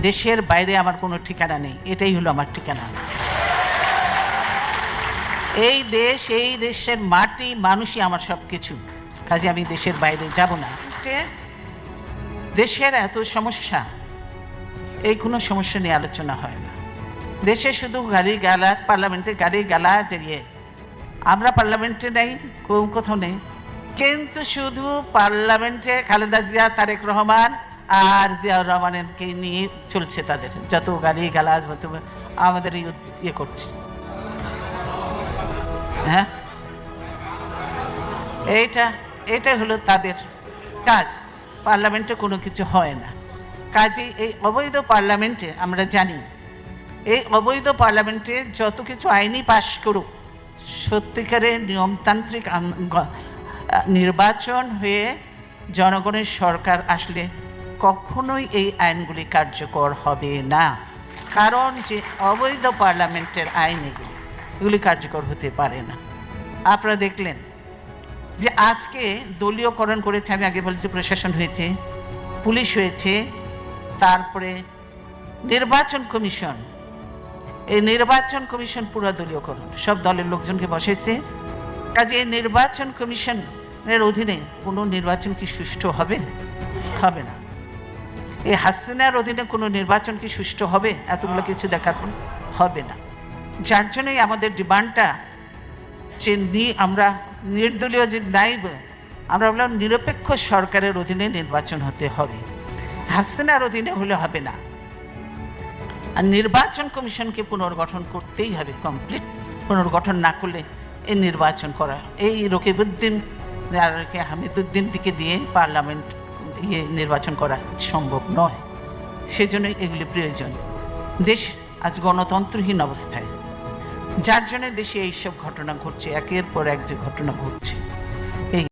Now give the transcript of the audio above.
দেশের বাইরে আমার কোনো ঠিকানা নেই, এটাই হলো আমার ঠিকানা। এই দেশ, এই দেশের মাটি মানুষই আমার সব কিছু, কাজে আমি দেশের বাইরে যাব না। দেশের এত সমস্যা, এই কোনো সমস্যা নিয়ে আলোচনা হয় না। দেশে শুধু গাড়ি গালাজ, পার্লামেন্টে গাড়ি গালাজ, আমরা পার্লামেন্টে নেই, কোথাও নেই, কিন্তু শুধু পার্লামেন্টে খালেদা জিয়া, তারেক রহমান আর জিয়াউর রহমানকে নিয়ে চলছে, তাদের যত গালি গালাজ আমাদের ইয়ে করছে। হ্যাঁ, এটা হলো তাদের কাজ। পার্লামেন্টে কোনো কিছু হয় না, কাজে এই অবৈধ পার্লামেন্টে আমরা জানি, এই অবৈধ পার্লামেন্টে যত কিছু আইনি পাশ করুক, সত্যিকারের নিয়মতান্ত্রিক নির্বাচন হয়ে জনগণের সরকার আসলে কখনোই এই আইনগুলি কার্যকর হবে না। কারণ যে অবৈধ পার্লামেন্টের আইন এগুলি কার্যকর হতে পারে না। আপনারা দেখলেন যে আজকে দলীয়করণ করেছে, আমি আগে বলেছি প্রশাসন হয়েছে, পুলিশ হয়েছে, তারপরে নির্বাচন কমিশন। এই নির্বাচন কমিশন পুরো দলীয়করণ, সব দলের লোকজনকে বসেছে। কাজে এই নির্বাচন কমিশনের অধীনে কোনো নির্বাচন কি সুষ্ঠু হবে? হবে না। এই হাসিনার অধীনে কোনো নির্বাচন কি সুষ্ঠু হবে? এতগুলো কিছু দেখার পর হবে না। যার জন্যই আমাদের ডিমান্ডটা যে আমরা নির্দলীয় যে নাইব, আমরা বললাম নিরপেক্ষ সরকারের অধীনে নির্বাচন হতে হবে, হাসিনার অধীনে হলে হবে না। আর নির্বাচন কমিশনকে পুনর্গঠন করতেই হবে, কমপ্লিট পুনর্গঠন না করলে এই নির্বাচন করা, এই রকিবউদ্দিন আর হামিদুদ্দিন দিকে দিয়ে পার্লামেন্ট নির্বাচন করা সম্ভব নয়। সেজন্যই এগুলি প্রয়োজন। দেশ আজ গণতন্ত্রহীন অবস্থায়, যার জন্য দেশে এইসব ঘটনা ঘটছে, একের পর এক যে ঘটনা ঘটছে।